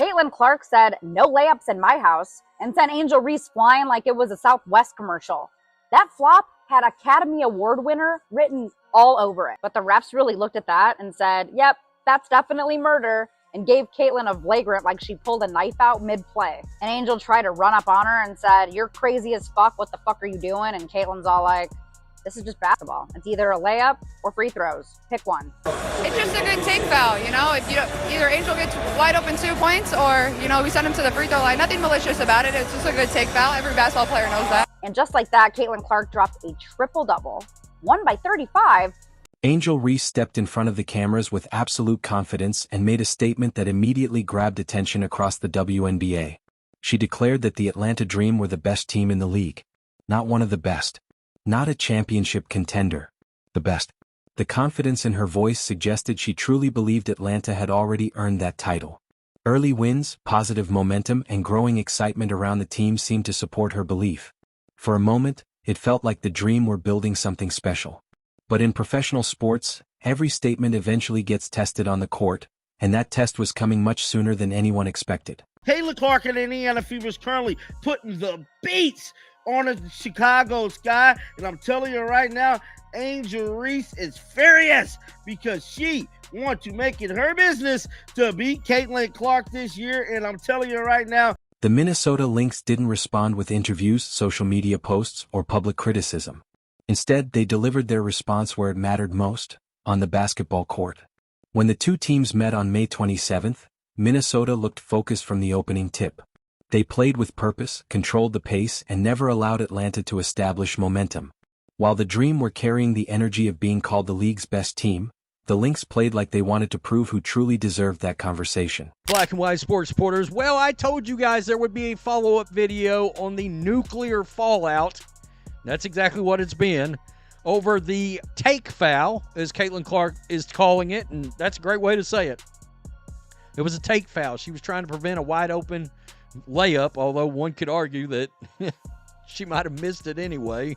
Caitlin Clark said, "No layups in my house," and sent Angel Reese flying like it was a Southwest commercial. That flop had Academy Award winner written all over it. But the refs really looked at that and said, "Yep, that's definitely murder," and gave Caitlin a flagrant like she pulled a knife out mid-play. And Angel tried to run up on her and said, "You're crazy as fuck, what the fuck are you doing?" And Caitlin's all like, "This is just basketball. It's either a layup or free throws. Pick one." It's just a good take foul, you know? If either Angel gets wide open 2 points or, we send him to the free throw line. Nothing malicious about it. It's just a good take foul. Every basketball player knows that. And just like that, Caitlin Clark dropped a triple-double, won by 35. Angel Reese stepped in front of the cameras with absolute confidence and made a statement that immediately grabbed attention across the WNBA. She declared that the Atlanta Dream were the best team in the league. Not one of the best. Not a championship contender. The best. The confidence in her voice suggested she truly believed Atlanta had already earned that title. Early wins, positive momentum, and growing excitement around the team seemed to support her belief. For a moment, it felt like the Dream were building something special. But in professional sports, every statement eventually gets tested on the court, and that test was coming much sooner than anyone expected. Caitlin Clark and Indiana Fever is currently putting the beats on the Chicago sky, and I'm telling you right now, Angel Reese is furious because she wants to make it her business to beat Caitlin Clark this year, and I'm telling you right now, the Minnesota Lynx didn't respond with interviews, social media posts, or public criticism. Instead, they delivered their response where it mattered most, on the basketball court. When the two teams met on May 27th, Minnesota looked focused from the opening tip. They played with purpose, controlled the pace, and never allowed Atlanta to establish momentum. While the Dream were carrying the energy of being called the league's best team, the Lynx played like they wanted to prove who truly deserved that conversation. Black and White Sports supporters, well, I told you guys there would be a follow-up video on the nuclear fallout. That's exactly what it's been. Over the take foul, as Caitlin Clark is calling it, and that's a great way to say it. It was a take foul. She was trying to prevent a wide-open layup, although one could argue that she might have missed it anyway,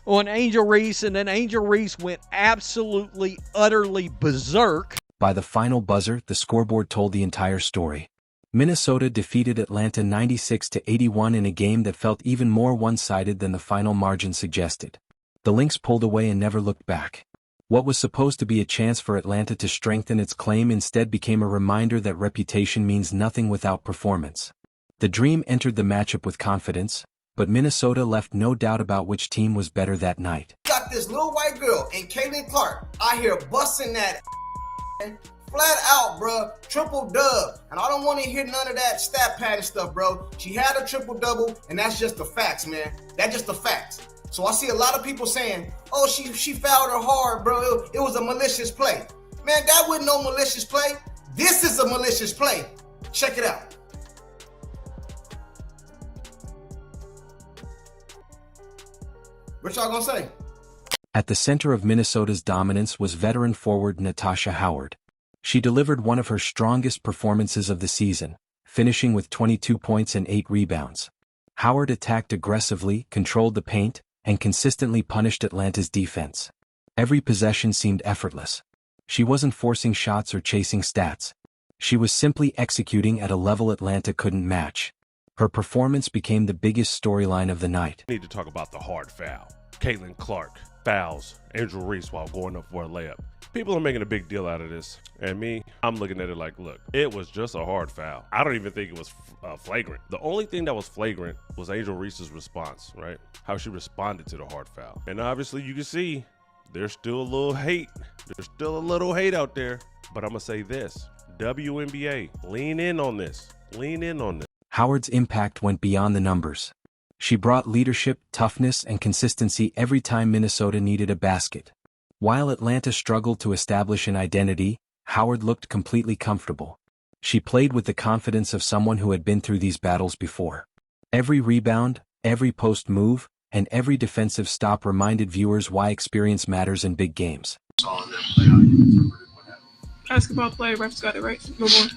on Angel Reese, and then Angel Reese went absolutely, utterly berserk. By the final buzzer, the scoreboard told the entire story. Minnesota defeated Atlanta 96-81 in a game that felt even more one-sided than the final margin suggested. The Lynx pulled away and never looked back. What was supposed to be a chance for Atlanta to strengthen its claim instead became a reminder that reputation means nothing without performance. The Dream entered the matchup with confidence, but Minnesota left no doubt about which team was better that night. Got this little white girl and Caitlin Clark out here busting that flat out, bro. Triple dub. And I don't want to hear none of that stat padding stuff, bro. She had a triple double, and that's just the facts, man. That's just the facts. So I see a lot of people saying, "Oh, she fouled her hard, bro. It was a malicious play." Man, that wasn't no malicious play. This is a malicious play. Check it out. What y'all gonna say? At the center of Minnesota's dominance was veteran forward Natasha Howard. She delivered one of her strongest performances of the season, finishing with 22 points and 8 rebounds. Howard attacked aggressively, controlled the paint, and consistently punished Atlanta's defense. Every possession seemed effortless. She wasn't forcing shots or chasing stats. She was simply executing at a level Atlanta couldn't match. Her performance became the biggest storyline of the night. We need to talk about the hard foul. Caitlin Clark fouls Angel Reese while going up for a layup. People are making a big deal out of this, and me, I'm looking at it like, look, it was just a hard foul. I don't even think it was flagrant. The only thing that was flagrant was Angel Reese's response, right? How she responded to the hard foul. And obviously you can see there's still a little hate. There's still a little hate out there. But I'm gonna say this, WNBA, lean in on this. Lean in on this. Howard's impact went beyond the numbers. She brought leadership, toughness, and consistency every time Minnesota needed a basket. While Atlanta struggled to establish an identity, Howard looked completely comfortable. She played with the confidence of someone who had been through these battles before. Every rebound, every post move, and every defensive stop reminded viewers why experience matters in big games. Basketball play, refs got it right. Move on.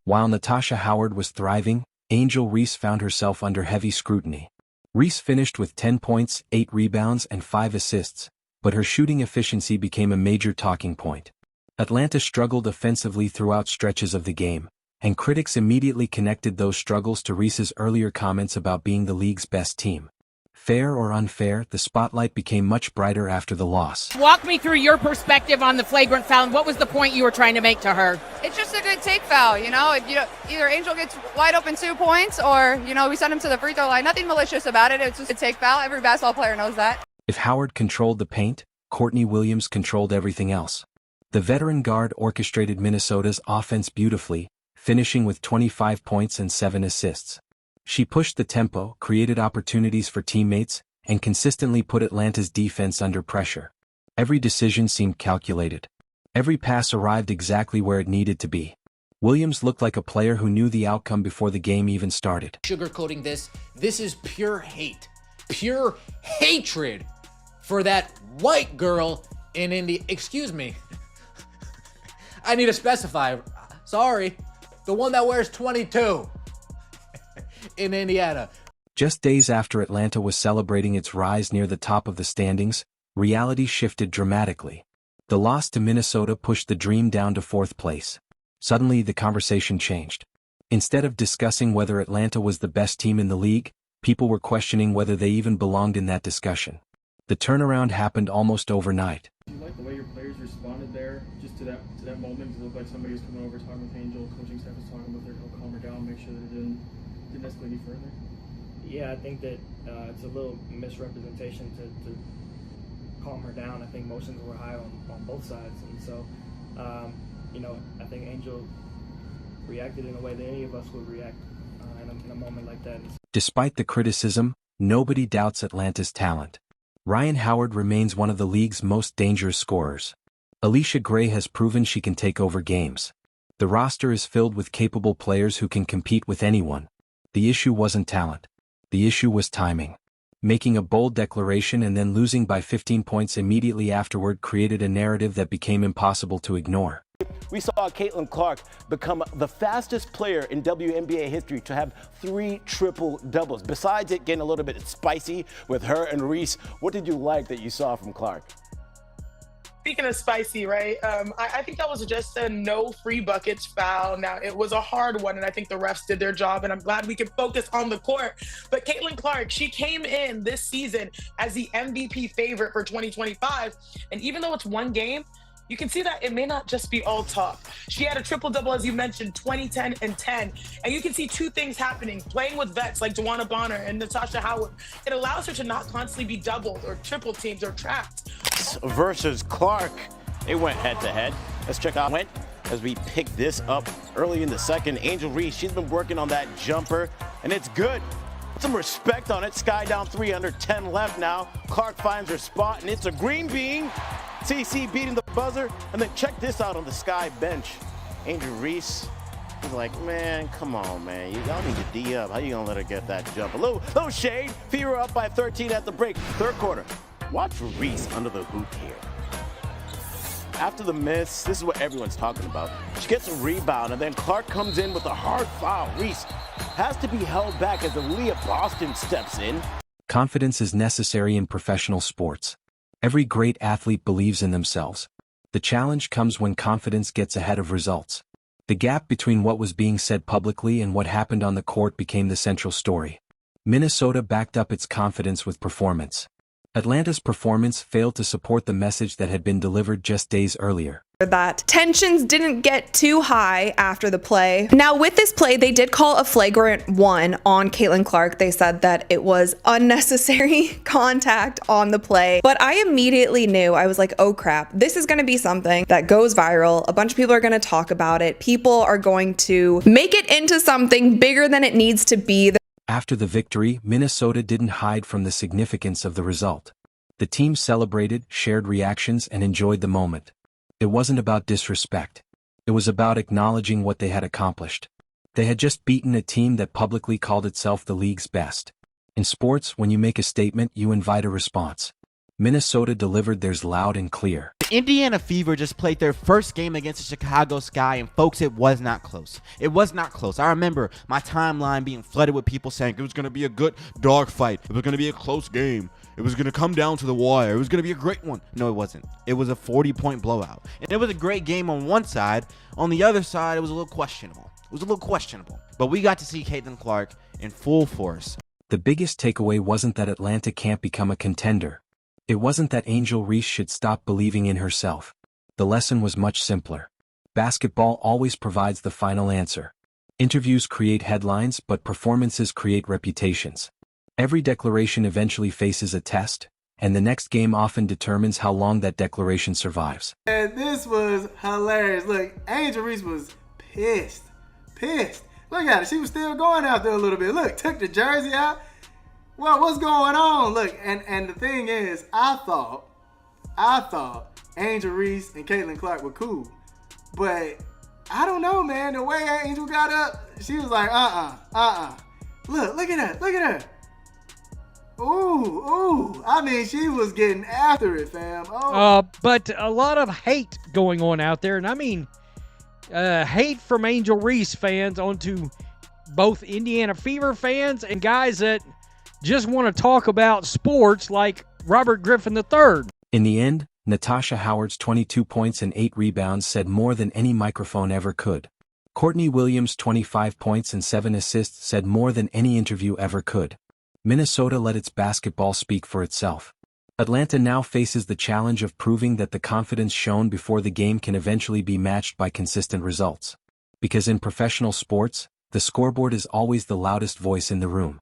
While Natasha Howard was thriving, Angel Reese found herself under heavy scrutiny. Reese finished with 10 points, 8 rebounds, and 5 assists, but her shooting efficiency became a major talking point. Atlanta struggled offensively throughout stretches of the game, and critics immediately connected those struggles to Reese's earlier comments about being the league's best team. Fair or unfair, the spotlight became much brighter after the loss. Walk me through your perspective on the flagrant foul. What was the point you were trying to make to her? It's just a good take foul, you know. If either Angel gets wide open 2 points or, we send him to the free throw line. Nothing malicious about it. It's just a take foul. Every basketball player knows that. If Howard controlled the paint, Courtney Williams controlled everything else. The veteran guard orchestrated Minnesota's offense beautifully, finishing with 25 points and 7 assists. She pushed the tempo, created opportunities for teammates, and consistently put Atlanta's defense under pressure. Every decision seemed calculated. Every pass arrived exactly where it needed to be. Williams looked like a player who knew the outcome before the game even started. Sugarcoating this is pure hate. Pure hatred for that white girl in India. Excuse me. I need to specify. Sorry. The one that wears 22. In Indiana. Just days after Atlanta was celebrating its rise near the top of the standings, reality shifted dramatically. The loss to Minnesota pushed the Dream down to 4th place. Suddenly the conversation changed. Instead of discussing whether Atlanta was the best team in the league, people were questioning whether they even belonged in that discussion. The turnaround happened almost overnight. Do you like the way your players responded there, just to that moment? Does it look like somebody was coming over, talking with Angel, coaching staff was talking with her, help calm her down, make sure that it didn't escalate any further? Yeah, I think that it's a little misrepresentation to calm her down. I think emotions were high on both sides, and so I think Angel reacted in a way that any of us would react in a moment like that. Despite the criticism, nobody doubts Atlanta's talent. Ryan Howard remains one of the league's most dangerous scorers. Alicia Gray has proven she can take over games. The roster is filled with capable players who can compete with anyone. The issue wasn't talent. The issue was timing. Making a bold declaration and then losing by 15 points immediately afterward created a narrative that became impossible to ignore. We saw Caitlin Clark become the fastest player in WNBA history to have 3 triple-doubles. Besides it getting a little bit spicy with her and Reese, what did you like that you saw from Clark? Speaking of spicy, right? I think that was just a no free buckets foul. Now, it was a hard one, and I think the refs did their job, and I'm glad we could focus on the court. But Caitlin Clark, she came in this season as the MVP favorite for 2025, and even though it's one game, you can see that it may not just be all talk. She had a triple-double, as you mentioned, 20, 10, and 10. And you can see 2 things happening. Playing with vets like Juwana Bonner and Natasha Howard, it allows her to not constantly be doubled or triple teamed or trapped. Versus Clark, they went head-to-head. Let's check out went as we pick this up early in the second. Angel Reese, she's been working on that jumper, and it's good. Some respect on it. Sky down 3 under 10 left now. Clark finds her spot, and it's a green bean. CC beating the buzzer, and then check this out on the Sky bench. Angel Reese is like, man, come on, man. Y'all need to D up. How you gonna let her get that jump? A little shade. Fever up by 13 at the break. Third quarter. Watch Reese under the hoop here. After the miss, this is what everyone's talking about. She gets a rebound, and then Clark comes in with a hard foul. Reese has to be held back as Aaliyah Boston steps in. Confidence is necessary in professional sports. Every great athlete believes in themselves. The challenge comes when confidence gets ahead of results. The gap between what was being said publicly and what happened on the court became the central story. Minnesota backed up its confidence with performance. Atlanta's performance failed to support the message that had been delivered just days earlier. That tensions didn't get too high after the play. Now with this play, they did call a flagrant 1 on Caitlin Clark. They said that it was unnecessary contact on the play. But I immediately knew, I was like, oh crap, this is gonna be something that goes viral. A bunch of people are gonna talk about it. People are going to make it into something bigger than it needs to be. After the victory, Minnesota didn't hide from the significance of the result. The team celebrated, shared reactions, and enjoyed the moment. It wasn't about disrespect. It was about acknowledging what they had accomplished. They had just beaten a team that publicly called itself the league's best. In sports, when you make a statement, you invite a response. Minnesota delivered theirs loud and clear. The Indiana Fever just played their first game against the Chicago Sky, and folks, it was not close. It was not close. I remember my timeline being flooded with people saying it was going to be a good dogfight. It was going to be a close game. It was going to come down to the wire. It was going to be a great one. No, it wasn't. It was a 40-point blowout. And it was a great game on one side. On the other side, it was a little questionable. It was a little questionable. But we got to see Caitlin Clark in full force. The biggest takeaway wasn't that Atlanta can't become a contender. It wasn't that Angel Reese should stop believing in herself. The lesson was much simpler. Basketball always provides the final answer. Interviews create headlines, but performances create reputations. Every declaration eventually faces a test, and the next game often determines how long that declaration survives. And this was hilarious. Look, Angel Reese was pissed. Look at her. She was still going out there a little bit. Look, took the jersey out. Well, what's going on? Look, and the thing is, I thought Angel Reese and Caitlin Clark were cool. But I don't know, man. The way Angel got up, she was like, Look at her. Ooh. I mean, she was getting after it, fam. But a lot of hate going on out there. And I mean, hate from Angel Reese fans onto both Indiana Fever fans and guys that just want to talk about sports like Robert Griffin III. In the end, Natasha Howard's 22 points and 8 rebounds said more than any microphone ever could. Courtney Williams' 25 points and 7 assists said more than any interview ever could. Minnesota let its basketball speak for itself. Atlanta now faces the challenge of proving that the confidence shown before the game can eventually be matched by consistent results. Because in professional sports, the scoreboard is always the loudest voice in the room.